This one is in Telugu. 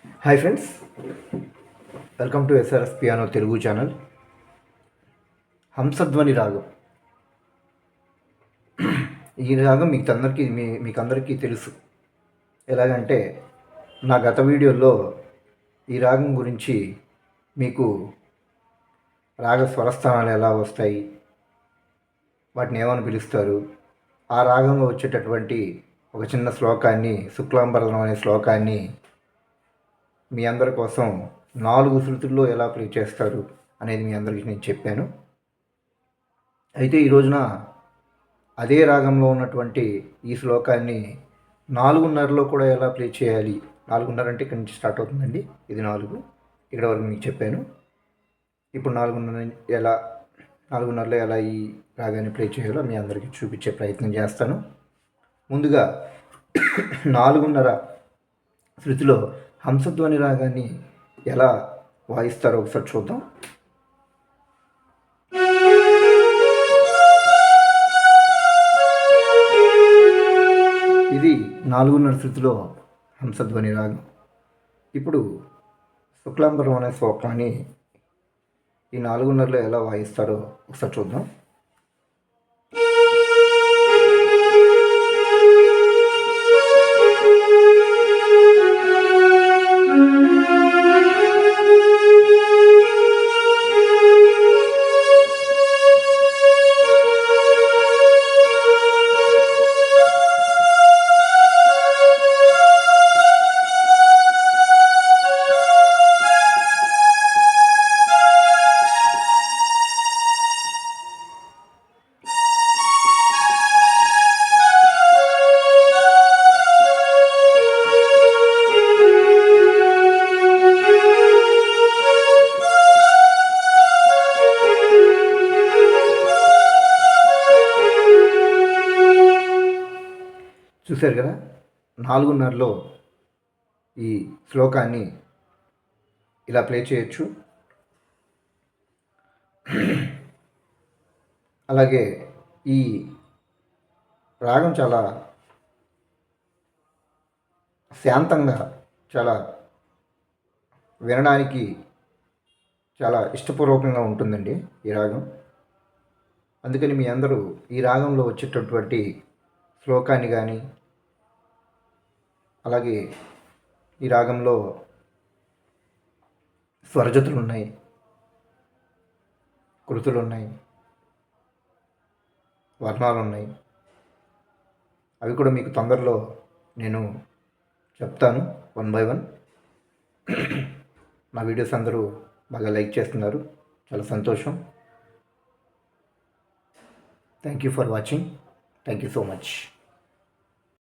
Hi friends, welcome to SRS piano Telugu channel. Hamsadhwani రాగం. ఈ రాగం మీకందరికీ తెలుసు. ఎలాగంటే నా గత వీడియోల్లో ఈ రాగం గురించి మీకు రాగ స్వరస్థానాలు ఎలా వస్తాయి, వాటిని ఏమని పిలుస్తారు, ఆ రాగంలో వచ్చేటటువంటి ఒక చిన్న శ్లోకాన్ని, శుక్లాంబరధరం అనే శ్లోకాన్ని మీ అందరి కోసం 4 శృతుల్లో ఎలా ప్లే చేస్తారు అనేది మీ అందరికీ నేను చెప్పాను. అయితే ఈ రోజున అదే రాగంలో ఉన్నటువంటి ఈ శ్లోకాన్ని 4:30లో కూడా ఎలా ప్లే చేయాలి, 4:30 అంటే ఇక్కడి నుంచి స్టార్ట్ అవుతుందండి, ఇది 4 ఇక్కడ వరకు మీకు చెప్పాను. ఇప్పుడు 4:30లో ఎలా ఈ రాగాన్ని ప్లే చేయాలో మీ అందరికీ చూపించే ప్రయత్నం చేస్తాను. ముందుగా 4:30 శృతిలో హంసధ్వని రాగాన్ని ఎలా వాయిస్తారో ఒకసారి చూద్దాం. ఇది 4:30 శృతిలో హంసధ్వని రాగం. ఇప్పుడు శుక్లాంబరం అనే శ్లోకాన్ని ఈ 4:30లో ఎలా వాయిస్తారో ఒకసారి చూద్దాం. చూశారు కదా, 4:30లో ఈ శ్లోకాన్ని ఇలా ప్లే చేయొచ్చు. అలాగే ఈ రాగం చాలా శాంతంగా, చాలా వినడానికి చాలా ఇష్టపూర్వకంగా ఉంటుందండి ఈ రాగం. అందుకని మీ అందరూ ఈ రాగంలో వచ్చేటటువంటి శ్లోకాన్ని కానీ, అలాగే ఈ రాగంలో స్వరజతులు ఉన్నాయి, కృతులు ఉన్నాయి, వర్ణాలు ఉన్నాయి, అవి కూడా మీకు తొందరలో నేను చెప్తాను 1 by 1. నా వీడియోస్ అందరూ బాగా లైక్ చేస్తున్నారు, చాలా సంతోషం. Thank you for watching. Thank you so much.